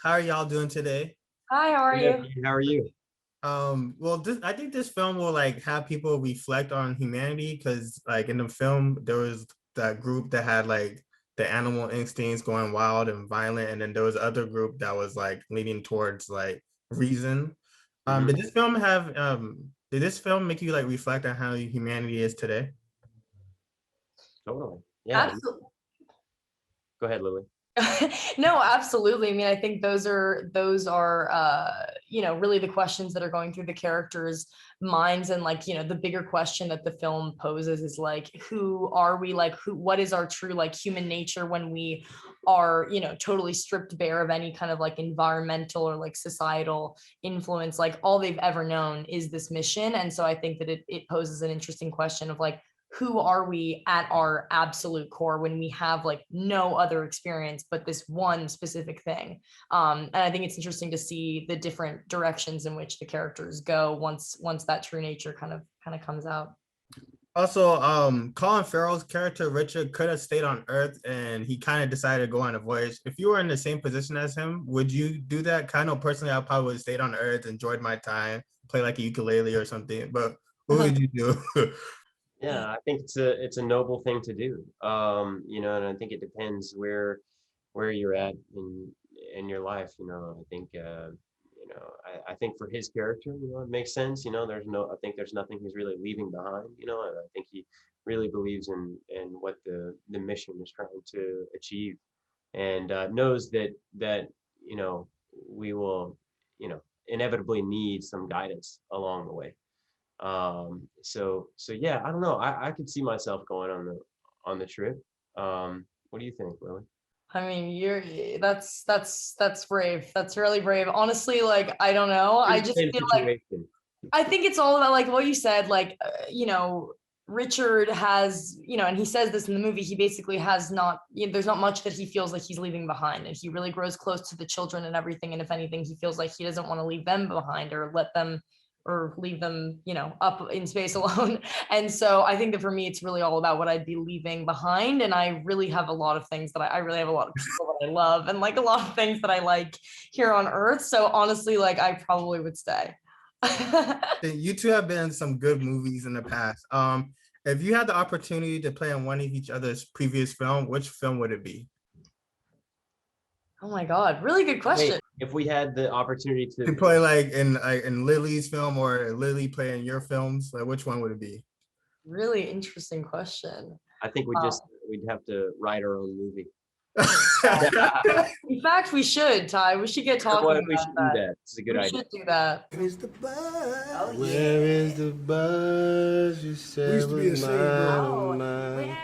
How are y'all doing today? Hi, how are Good. you? How are you? I think this film will like have people reflect on humanity because like in the film there was that group that had like the animal instincts going wild and violent, and then there was other group that was like leaning towards like reason. Hmm. Did this film make you like reflect on how humanity is today? Totally. Yeah. Absolutely. Go ahead, Lily. No, absolutely. I mean, I think those are really the questions that are going through the characters' minds. And like, the bigger question that the film poses is like, who are we? Like, what is our true like human nature when we are, totally stripped bare of any kind of like environmental or like societal influence? Like all they've ever known is this mission. And so I think that it poses an interesting question of like, who are we at our absolute core when we have like no other experience but this one specific thing. And I think it's interesting to see the different directions in which the characters go once that true nature kind of comes out. Also, Colin Farrell's character Richard could have stayed on Earth, and he kind of decided to go on a voyage. If you were in the same position as him, would you do that? Kind of personally, I probably would have stayed on Earth, enjoyed my time, play like a ukulele or something. But what would you do? Yeah, I think it's a noble thing to do. And I think it depends where you're at in your life. I think I think for his character, it makes sense. I think there's nothing he's really leaving behind. And I think he really believes in what the mission is trying to achieve, and knows that we will inevitably need some guidance along the way. So yeah, I don't know. I could see myself going on the trip. What do you think, Lily? I mean, that's brave. That's really brave. Honestly, like I don't know. I In the just same feel like situation. I think it's all about like what you said, like, Richard has, and he says this in the movie, he basically has not, there's not much that he feels like he's leaving behind. And he really grows close to the children and everything. And if anything, he feels like he doesn't want to leave them behind or let them or leave them, up in space alone. And so I think that for me, it's really all about what I'd be leaving behind. And I really have a lot of things that I really have a lot of people that I love and like a lot of things that I like here on Earth. So honestly, like I probably would stay. You two have been in some good movies in the past. If you had the opportunity to play in one of each other's previous film, which film would it be? Oh my God, really good question. Wait, if we had the opportunity To to, play like in Lily's film or Lily play in your films, like which one would it be? Really interesting question. I think Uh, we'd have to write our own movie. In fact, we should, Ty. We should get talking We about should do that. that. It's a good We idea. should do that. Where is the buzz? Oh, yeah. Where is the buzz you We said used to be a was single mine, group. oh mine?